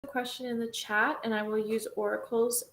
question in the chat and I will use oracles.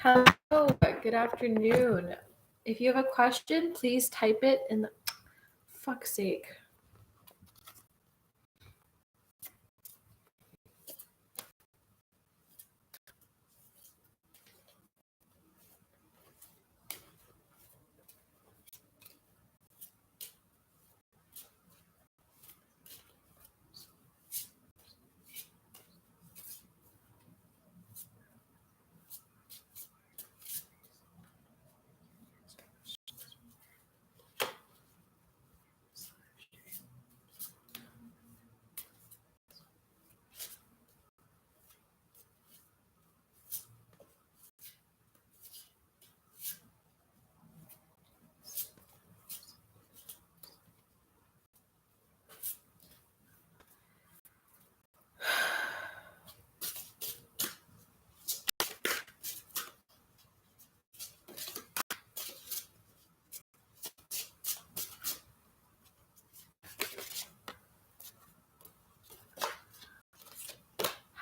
Hello, good afternoon. If you have a question, please type it in the fuck's sake.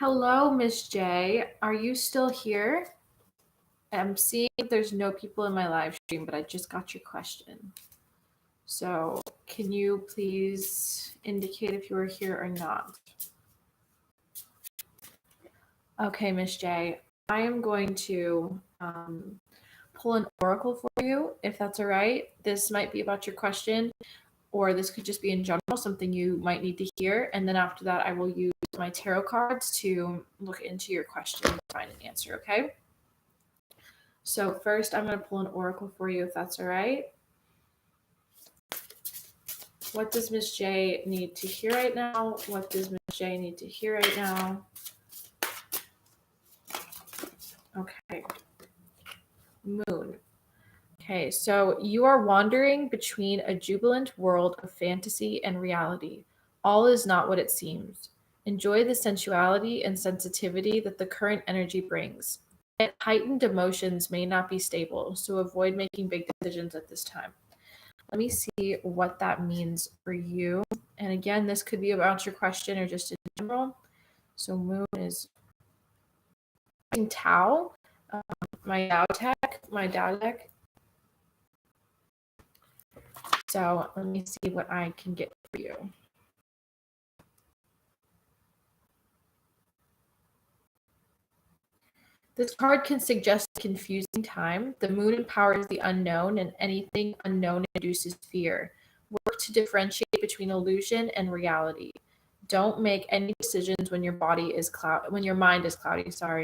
Hello, Miss J. Are you still here? I'm seeing there's no people in my live stream, but I just got your question. So can you please indicate if you are here or not? Okay, Miss J. I am going to pull an oracle for you, if that's all right. This might be about your question, or this could just be in general, something you might need to hear. And then after that, I will use my tarot cards to look into your question and find an answer, okay? So first, I'm going to pull an oracle for you, if that's all right. What does Miss J need to hear right now? What does Miss J need to hear right now? Okay. Moon. Okay, so you are wandering between a jubilant world of fantasy and reality. All is not what it seems. Enjoy the sensuality and sensitivity that the current energy brings. heightened emotions may not be stable, so avoid making big decisions at this time. Let me see what that means for you. And again, this could be about your question or just in general. So moon is Tao, my Tao deck. So let me see what I can get for you. This card can suggest a confusing time. The moon empowers the unknown, and anything unknown induces fear. Work to differentiate between illusion and reality. Don't make any decisions when your mind is cloudy. Sorry.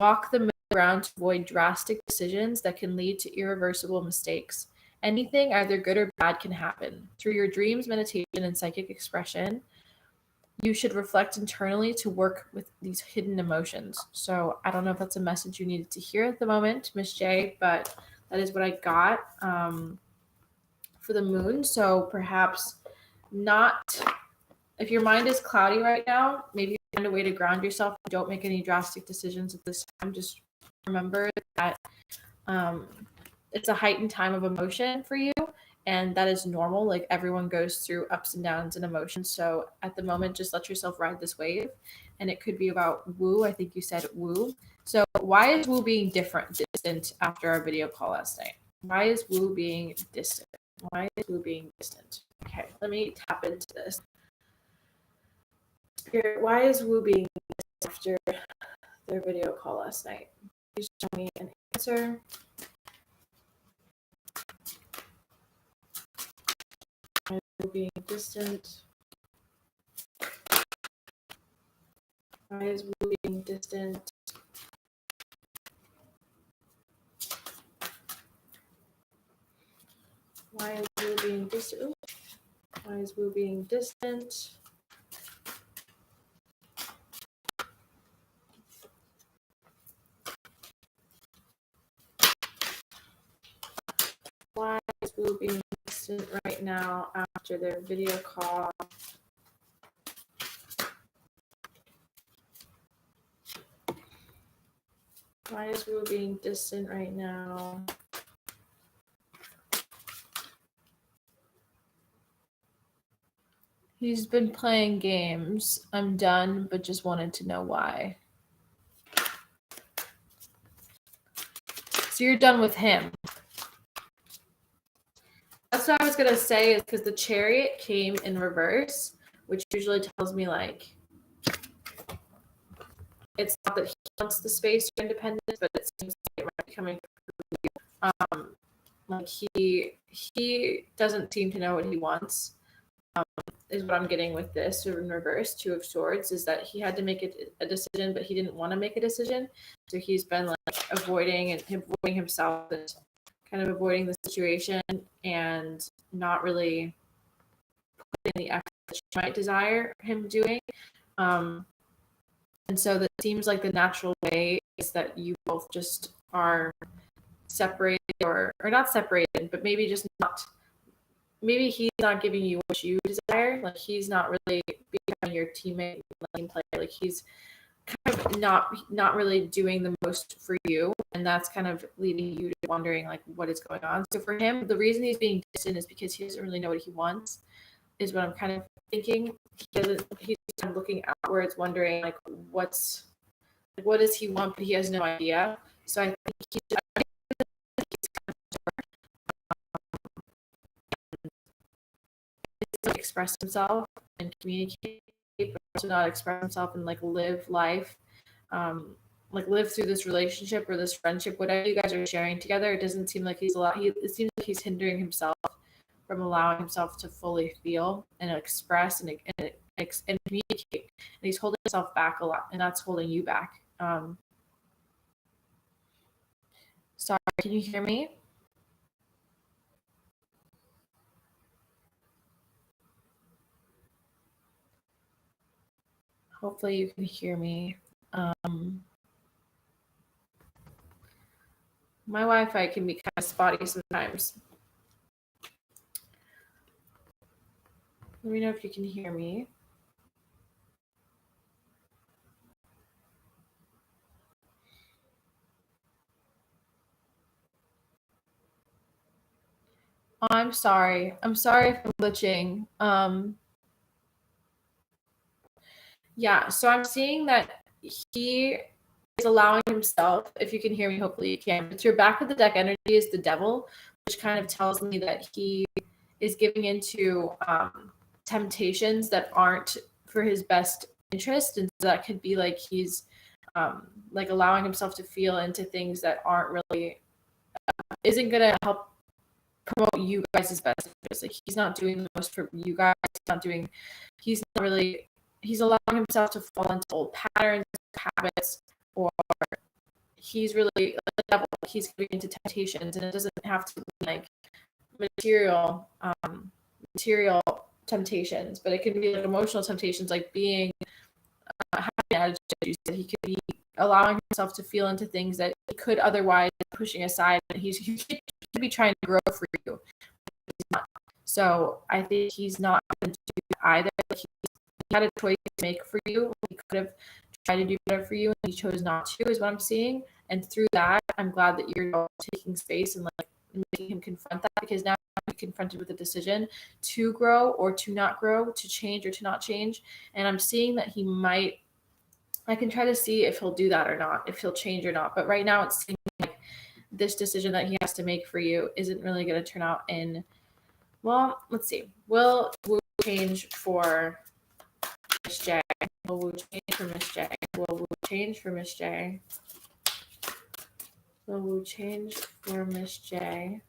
Walk the moon around to avoid drastic decisions that can lead to irreversible mistakes. Anything, either good or bad, can happen. Through your dreams, meditation, and psychic expression, you should reflect internally to work with these hidden emotions. So I don't know if that's a message you needed to hear at the moment, Miss J, but that is what I got for the moon. So perhaps not, if your mind is cloudy right now, maybe find a way to ground yourself. Don't make any drastic decisions at this time. Just remember that it's a heightened time of emotion for you, and that is normal. Like, everyone goes through ups and downs and emotions. So at the moment, just let yourself ride this wave. And it could be about woo. I think you said woo. So why is woo being distant after our video call last night? Why is woo being distant? Why is woo being distant? Okay, let me tap into this. Spirit, why is woo being distant after their video call last night? Please show me an answer. Why is woo being distant? Why is woo being distant? Why is woo being distant? Why is woo being distant? Why is woo being distant right now after their video call? Why is woo being distant right now? He's been playing games. I'm done, but just wanted to know why. So you're done with him. That's what I was gonna say, is because the Chariot came in reverse, which usually tells me like it's not that he wants the space or independence, but it seems like it might be coming from you. Like he doesn't seem to know what he wants. Is what I'm getting with this in reverse. Two of Swords is that he had to make a decision, but he didn't want to make a decision. So he's been like avoiding himself and kind of avoiding the situation and not really putting the effort that she might desire him doing. And so that seems like the natural way is that you both just are separated or not separated, but maybe just not. Maybe he's not giving you what you desire. Like, he's not really becoming your teammate, team player. Like, he's kind of not really doing the most for you, and that's kind of leading you to wondering like what is going on. So for him, the reason he's being distant is because he doesn't really know what he wants. Is what I'm kind of thinking. He's kind of looking outwards, wondering like what does he want, but he has no idea. So I think he's express himself and communicate, but also not express himself and like live life, like live through this relationship or this friendship, whatever you guys are sharing together. It doesn't seem like it seems like he's hindering himself from allowing himself to fully feel and express and communicate. And he's holding himself back a lot, and that's holding you back. Sorry, can you hear me? Hopefully you can hear me. My Wi-Fi can be kind of spotty sometimes. Let me know if you can hear me. I'm sorry. I'm sorry if I'm glitching. Yeah, so I'm seeing that he is allowing himself, if you can hear me, hopefully you can, but your back of the deck energy is the devil, which kind of tells me that he is giving into temptations that aren't for his best interest. And so that could be like he's like allowing himself to feel into things that aren't really, isn't going to help promote you guys' best interest. Like he's not doing the most for you guys. He's not really, he's allowing himself to fall into old patterns, habits, or he's really like the devil. He's giving into temptations, and it doesn't have to be like material, material temptations, but it can be like emotional temptations, like being having an attitude. You said he could be allowing himself to feel into things that he could otherwise pushing aside, and he could be trying to grow for you. So I think he's not going to do either. He had a choice to make for you. He could have tried to do better for you, and he chose not to, is what I'm seeing. And through that, I'm glad that you're taking space and like making him confront that, because now he's confronted with a decision to grow or to not grow, to change or to not change. And I'm seeing that he might, I can try to see if he'll do that or not, if he'll change or not. But right now it seems like this decision that he has to make for you isn't really going to turn out in, well, let's see. Will change for Miss J? Will change for Miss J? Will change for Miss J? Will change for Miss J?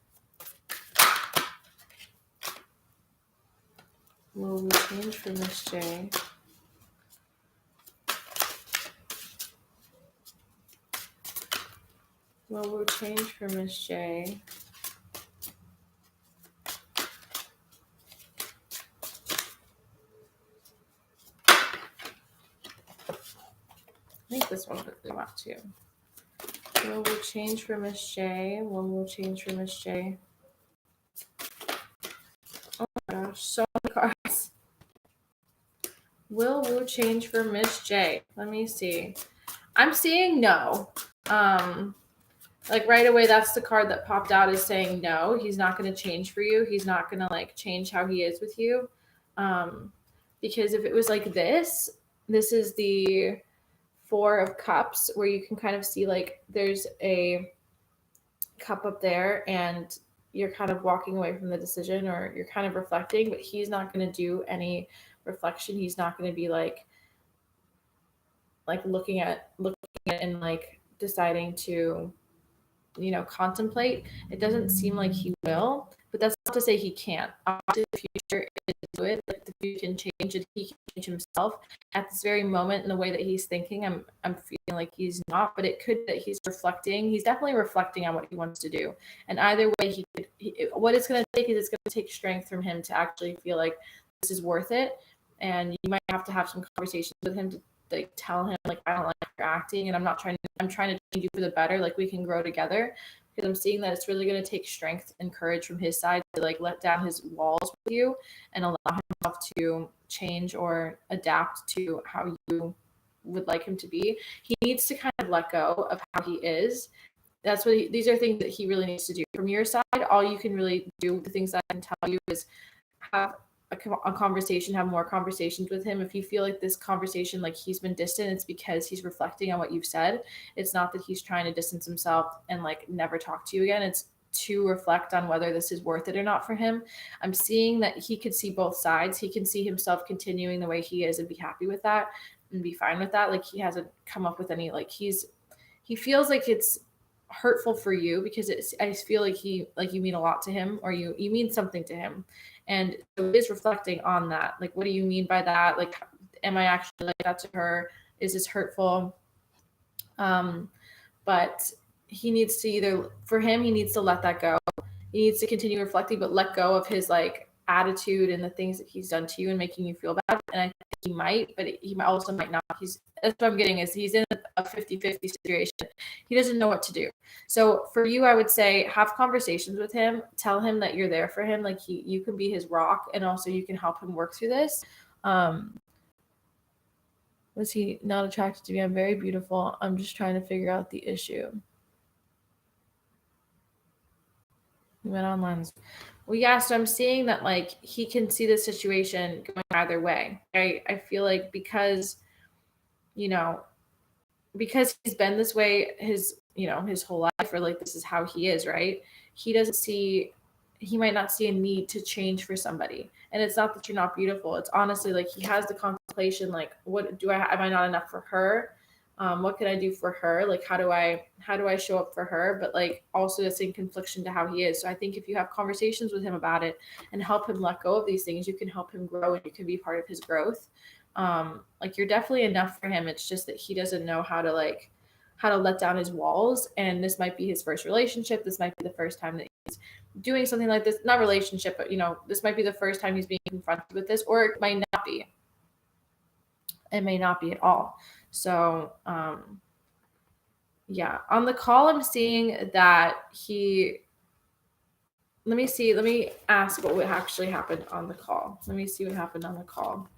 Will change for Miss J? Will change for Miss J? I think this one quickly walk too. Will change for Miss J? Will change for Miss J? Oh my gosh, so many cards. Will change for Miss J? Let me see. I'm seeing no. Like right away, that's the card that popped out, is saying no. He's not going to change for you. He's not going to like change how he is with you. Because if it was like this is the Four of Cups, where you can kind of see like there's a cup up there and you're kind of walking away from the decision, or you're kind of reflecting, but he's not going to do any reflection. He's not going to be like looking at and like deciding to, contemplate. It doesn't seem like he will, but that's not to say he can't. Obviously, the future is fluid. Like the future can change, and he can change himself at this very moment in the way that he's thinking. I'm feeling like he's not, but it could that he's reflecting. He's definitely reflecting on what he wants to do, and either way, what it's going to take is it's going to take strength from him to actually feel like this is worth it. And you might have to have some conversations with him to like tell him like, I don't like your acting, and I'm trying to change you for the better. Like we can grow together, because I'm seeing that it's really going to take strength and courage from his side to like let down his walls with you and allow himself to change or adapt to how you would like him to be. He needs to kind of let go of how he is. That's what these are things that he really needs to do. From your side, all you can really do, the things I can tell you, is have a conversation, have more conversations with him. If you feel like this conversation, like he's been distant, it's because he's reflecting on what you've said. It's not that he's trying to distance himself and like never talk to you again. It's to reflect on whether this is worth it or not for him. I'm seeing that he could see both sides. He can see himself continuing the way he is and be happy with that and be fine with that. Like he hasn't come up with any, like he feels like it's hurtful for you, because I feel like you mean a lot to him, or you mean something to him. And so it is reflecting on that. Like, what do you mean by that? Like, am I actually like that to her? Is this hurtful? But he needs to he needs to let that go. He needs to continue reflecting, but let go of his like attitude and the things that he's done to you and making you feel bad. And I think he might, but he also might not. That's what I'm getting, is he's in a 50-50 situation. He doesn't know what to do. So for you, I would say have conversations with him. Tell him that you're there for him. Like you can be his rock, and also you can help him work through this. Was he not attracted to me? I'm very beautiful. I'm just trying to figure out the issue. He went online. Well, yeah, so I'm seeing that like he can see the situation going either way. I feel like you know, because he's been this way his whole life, or like this is how he is, right? He might not see a need to change for somebody. And it's not that you're not beautiful. It's honestly like he has the contemplation, like, am I not enough for her? What can I do for her? Like, how do I show up for her? But like also it's in confliction to how he is. So I think if you have conversations with him about it and help him let go of these things, you can help him grow and you can be part of his growth. Like you're definitely enough for him. It's just that he doesn't know how to let down his walls. And this might be his first relationship. This might be the first time that he's doing something like this. Not relationship, but this might be the first time he's being confronted with this, or it might not be. It may not be at all. So, yeah. On the call, I'm seeing that let me ask what actually happened on the call. Let me see what happened on the call.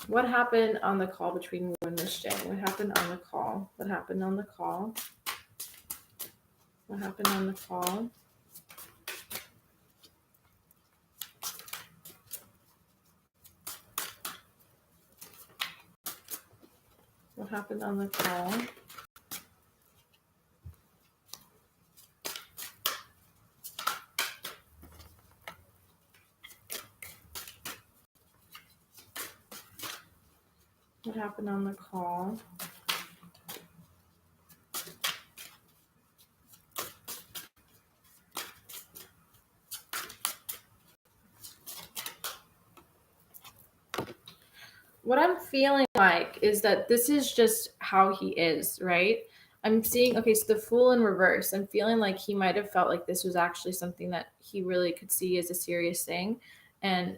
What happened on the call between you and Miss J? What happened on the call? What happened on the call? What happened on the call? What happened on the call? What happened on the call? What I'm feeling like is that this is just how he is, right? I'm seeing, okay, so the Fool in reverse. I'm feeling like he might have felt like this was actually something that he really could see as a serious thing. And,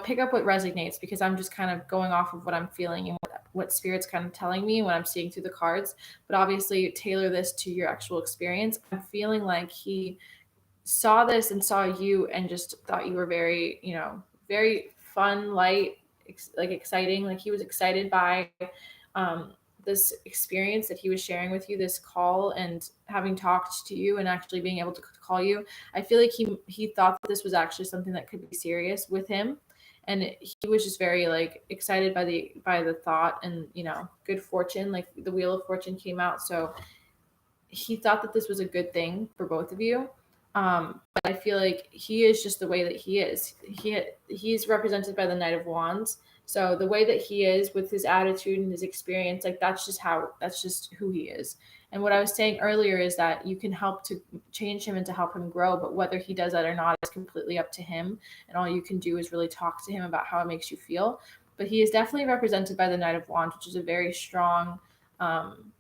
pick up what resonates, because I'm just kind of going off of what I'm feeling and what Spirit's kind of telling me when I'm seeing through the cards. But obviously, tailor this to your actual experience. I'm feeling like he saw this and saw you and just thought you were very, very fun, light, exciting. Like he was excited by this experience that he was sharing with you, this call, and having talked to you and actually being able to call you. I feel like he thought that this was actually something that could be serious with him. And he was just very like excited by the thought, and good fortune, like the Wheel of Fortune came out. So he thought that this was a good thing for both of you. But I feel like he is just the way that he is. He's represented by the Knight of Wands. So the way that he is with his attitude and his experience, like that's just who he is. And what I was saying earlier is that you can help to change him and to help him grow, but whether he does that or not is completely up to him. And all you can do is really talk to him about how it makes you feel. But he is definitely represented by the Knight of Wands, which is a very strong,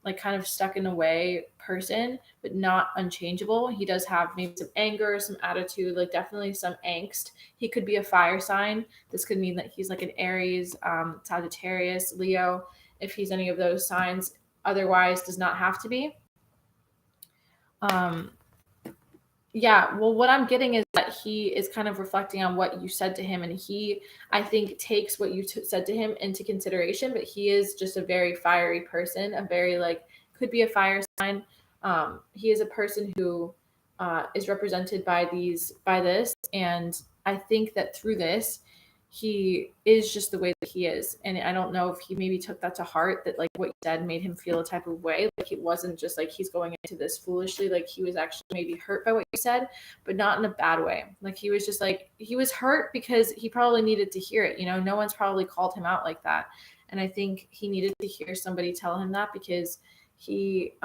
like kind of stuck in a way person, but not unchangeable. He does have maybe some anger, some attitude, like definitely some angst. He could be a fire sign. This could mean that he's like an Aries, Sagittarius, Leo, if he's any of those signs. Otherwise, does not have to be. Yeah, well, what I'm getting is that he is kind of reflecting on what you said to him, and he, I think, takes what you said to him into consideration. But he is just a very fiery person, a very like could be a fire sign. He is a person who is represented by this, and I think that through this, he is just the way that he is. And I don't know if he maybe took that to heart, that like what you said made him feel a type of way. Like it wasn't just like he's going into this foolishly. Like he was actually maybe hurt by what you said, but not in a bad way. Like he was just like, he was hurt because he probably needed to hear it. No one's probably called him out like that. And I think he needed to hear somebody tell him that, because he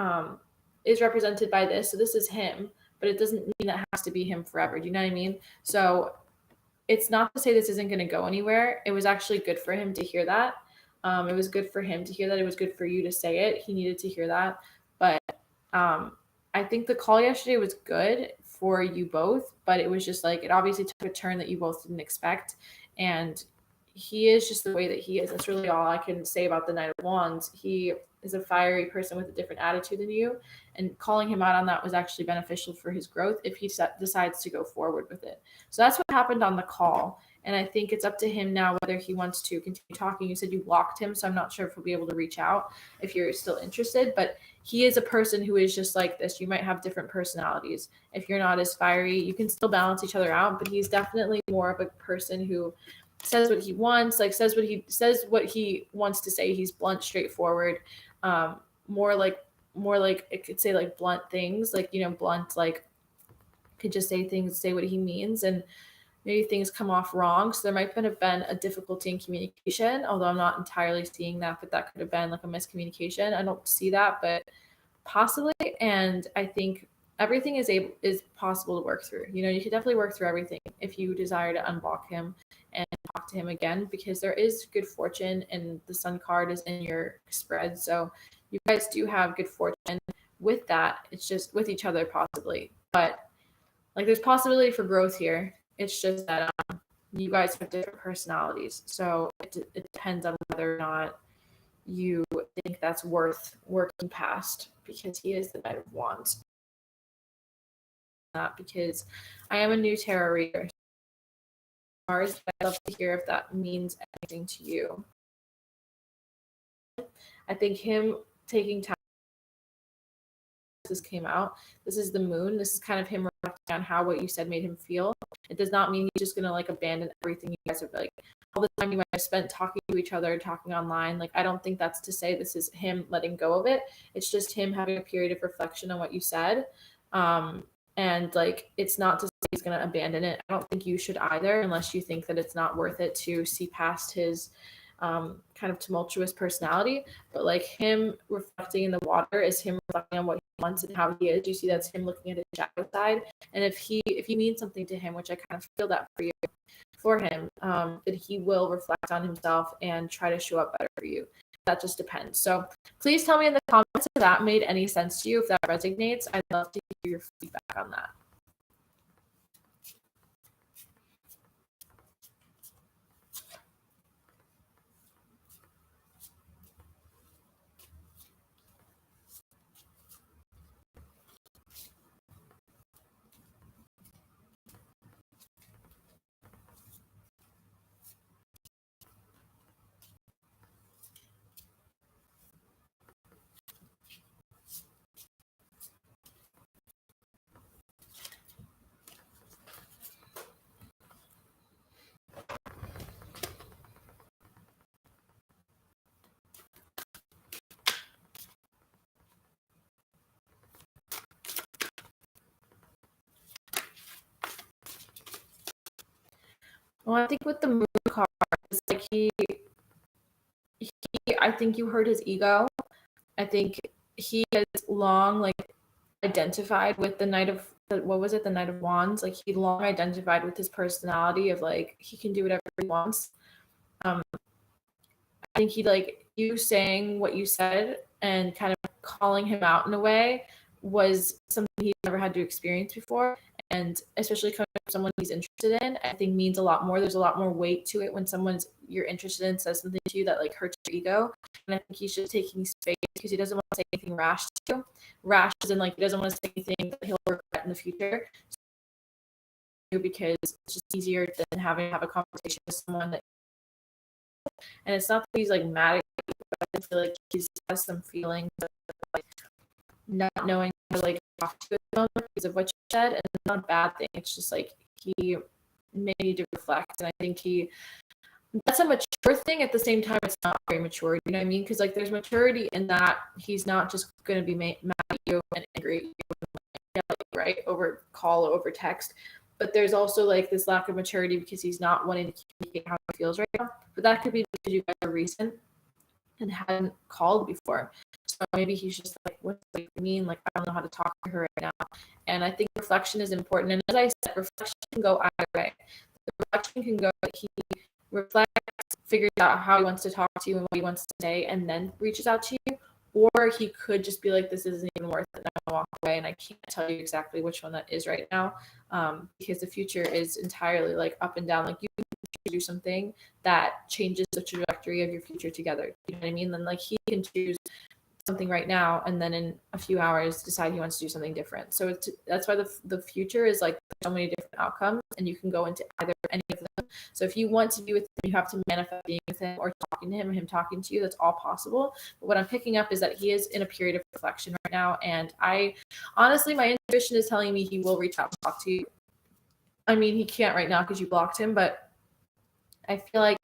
is represented by this. So this is him, but it doesn't mean that has to be him forever. Do you know what I mean? So it's not to say this isn't going to go anywhere. It was actually good for him to hear that. It was good for him to hear that. It was good for you to say it. He needed to hear that. But I think the call yesterday was good for you both, but it was just like, it obviously took a turn that you both didn't expect. And he is just the way that he is. That's really all I can say about the Knight of Wands. He is a fiery person with a different attitude than you, and calling him out on that was actually beneficial for his growth if he decides to go forward with it. So that's what happened on the call. And I think it's up to him now whether he wants to continue talking. You said you blocked him, so I'm not sure if he'll be able to reach out if you're still interested. But he is a person who is just like this. You might have different personalities. If you're not as fiery, you can still balance each other out. But he's definitely more of a person who says what he wants, like says what he wants to say. He's blunt, straightforward. More like I could say like blunt things, like, you know, blunt, like could just say things, say what he means, and maybe things come off wrong. So there might have been a difficulty in communication, although I'm not entirely seeing that, but that could have been like a miscommunication. I don't see that, but possibly. And I think everything is possible to work through. You know, you could definitely work through everything if you desire to unblock him and talk to him again, because there is good fortune, and the sun card is in your spread. So you guys do have good fortune with that. It's just with each other possibly, but like there's possibility for growth here. It's just that you guys have different personalities, so it depends on whether or not you think that's worth working past, because he is the Knight of Wands. Not because I am a new tarot reader. I'd love to hear if that means anything to you. I think him taking time. This came out. This is the moon. This is kind of him reflecting on how what you said made him feel. It does not mean he's just gonna like abandon everything you guys have like all the time you might have spent talking to each other, talking online. Like I don't think that's to say this is him letting go of it. It's just him having a period of reflection on what you said. And like it's not to say he's gonna abandon it. I don't think you should either, unless you think that it's not worth it to see past his kind of tumultuous personality. But like him reflecting in the water is him reflecting on what he wants and how he is. You see that's him looking at his shadow side. And if you mean something to him, which I kind of feel that for him, that he will reflect on himself and try to show up better for you. That just depends. So please tell me in the comments if that made any sense to you, if that resonates. I'd love to hear your feedback on that. Well, I think with the moon card, it's like I think you hurt his ego. I think he has long like identified with the Knight of what was it, the Knight of Wands. Like he long identified with his personality of like he can do whatever he wants. I think he like you saying what you said and kind of calling him out in a way was something he never had to experience before. And especially coming from someone he's interested in, I think means a lot more. There's a lot more weight to it when someone's you're interested in says something to you that like hurts your ego. And I think he's just taking space because he doesn't want to say anything rash to you. Rash is in like he doesn't want to say anything that he'll regret in the future. Because it's just easier than having to have a conversation with someone that, and it's not that he's like mad at you, but I feel like he has some feelings of like not knowing how to like talk to him because of what you said, and it's not a bad thing. It's just like he may need to reflect, and I think that's a mature thing. At the same time, it's not very mature. You know what I mean? Because like there's maturity in that he's not just going to be mad at you and angry at you, right, over call or over text. But there's also like this lack of maturity because he's not wanting to communicate how he feels right now. But that could be because you guys are recent and hadn't called before. So maybe he's just like, what do you mean? Like, I don't know how to talk to her right now. And I think reflection is important. And as I said, reflection can go either way. The reflection can go that he reflects, figures out how he wants to talk to you and what he wants to say, and then reaches out to you. Or he could just be like, this isn't even worth it, and I'll walk away. And I can't tell you exactly which one that is right now, because the future is entirely like up and down. Like you can do something that changes the trajectory of your future together. You know what I mean? Then like he can choose something right now, and then in a few hours decide he wants to do something different. So that's why the future is like so many different outcomes, and you can go into either any of them. So if you want to be with him, you have to manifest being with him or talking to him or him talking to you. That's all possible. But what I'm picking up is that he is in a period of reflection right now. And I honestly, my intuition is telling me he will reach out and talk to you. I mean, he can't right now because you blocked him, but I feel like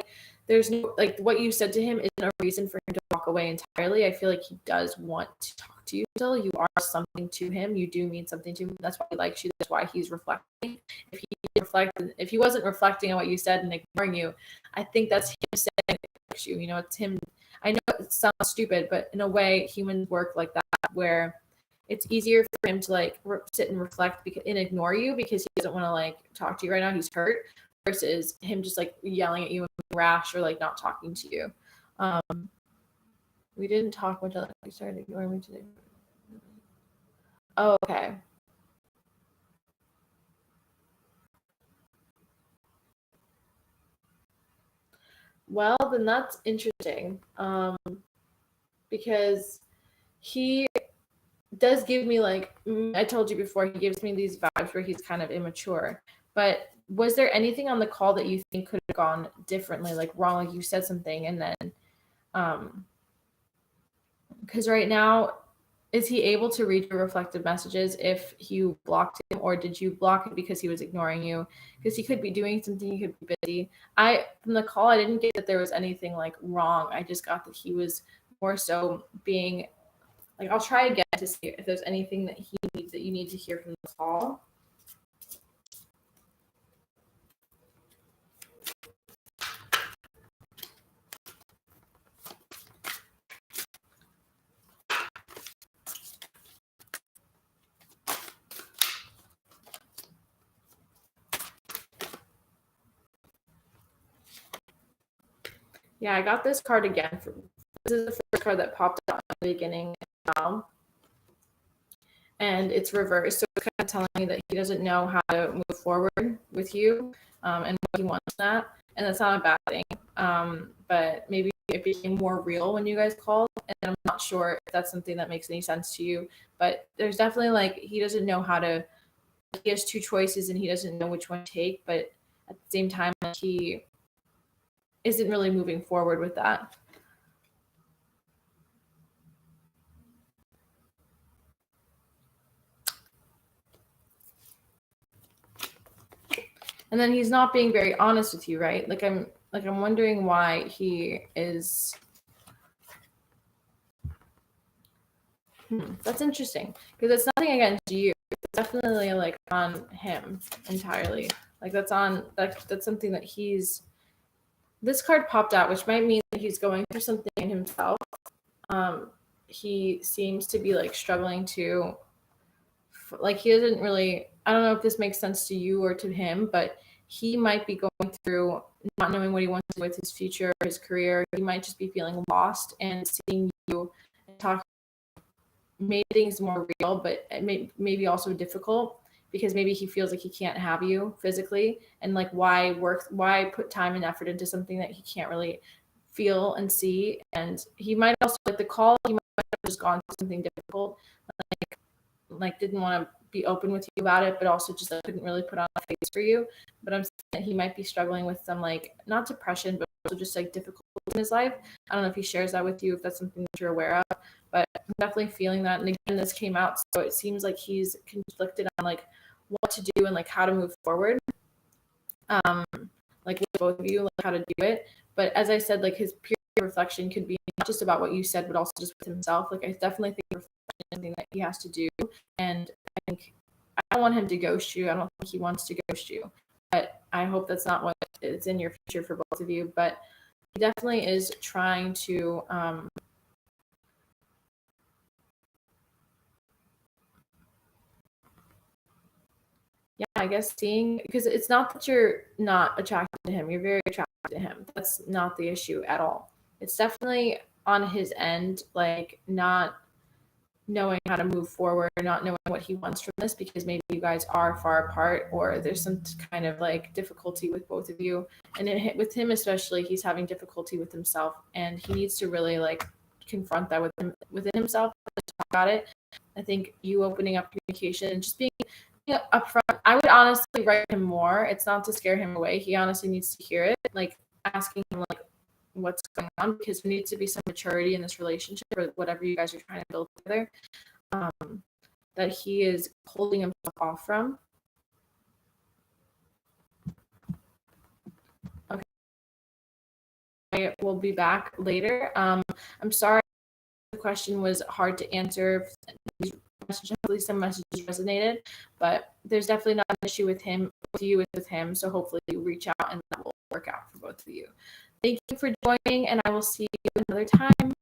there's no, like what you said to him isn't a reason for him to walk away entirely. I feel like he does want to talk to you still. You are something to him. You do mean something to him. That's why he likes you. That's why he's reflecting. If he wasn't reflecting on what you said and ignoring you, I think that's him saying he likes you. You know, it's him. I know it sounds stupid, but in a way, humans work like that, where it's easier for him to like sit and reflect and ignore you because he doesn't want to like talk to you right now. He's hurt versus him just like yelling at you and rash or like not talking to you. We didn't talk much. We started ignoring me today. Oh, okay. Well, then that's interesting. Because he does give me like, I told you before, he gives me these vibes where he's kind of immature. But was there anything on the call that you think could have gone differently, like wrong, like you said something and then because right now, is he able to read your reflected messages if you blocked him, or did you block him because he was ignoring you? Because he could be doing something, he could be busy. From the call, I didn't get that there was anything like wrong. I just got that he was more so being like, I'll try again to see if there's anything that he needs that you need to hear from the call. Yeah, I got this card again. This is the first card that popped out in the beginning now. And it's reversed. So it's kind of telling me that he doesn't know how to move forward with you and what he wants that. And that's not a bad thing. But maybe it became more real when you guys called. And I'm not sure if that's something that makes any sense to you. But there's definitely like, he doesn't know how to, he has two choices and he doesn't know which one to take. But at the same time, like, he isn't really moving forward with that. And then he's not being very honest with you, right? I'm wondering why he is. That's interesting because it's nothing against you. It's definitely like on him entirely. Like that's something that he's. This card popped out, which might mean that he's going through something in himself. He seems to be like struggling to. Like he doesn't really. I don't know if this makes sense to you or to him, but he might be going through not knowing what he wants to do with his future, his career. He might just be feeling lost, and seeing you talk made things more real, but it maybe also difficult because maybe he feels like he can't have you physically, and like why put time and effort into something that he can't really feel and see. And he might also like the call, he might have just gone through something difficult, like didn't want to be open with you about it, but also just like, couldn't really put on a face for you. But I'm saying that he might be struggling with some like not depression, but also just like difficulties in his life. I don't know if he shares that with you, if that's something that you're aware of, but I'm definitely feeling that. And again, this came out, so it seems like he's conflicted on like what to do and like how to move forward. Like with both of you, like how to do it. But as I said, like his pure reflection could be not just about what you said, but also just with himself. Like I definitely think reflection is something that he has to do. And I think I don't want him to ghost you. I don't think he wants to ghost you. But I hope that's not what is in your future for both of you. But he definitely is trying to I guess seeing, because it's not that you're not attracted to him, you're very attracted to him. That's not the issue at all. It's definitely on his end, like not knowing how to move forward, not knowing what he wants from this, because maybe you guys are far apart or there's some kind of like difficulty with both of you. And with him especially, he's having difficulty with himself, and he needs to really like confront that within himself and talk about it. I think you opening up communication and just being up front, I would honestly write him more. It's not to scare him away. He honestly needs to hear it. Like asking him like what's going on, because there needs to be some maturity in this relationship or whatever you guys are trying to build together. That he is holding himself off from. Okay. I will be back later. I'm sorry the question was hard to answer. Hopefully some messages resonated, but there's definitely not an issue with him, with you, with him. So hopefully you reach out and that will work out for both of you. Thank you for joining, and I will see you another time.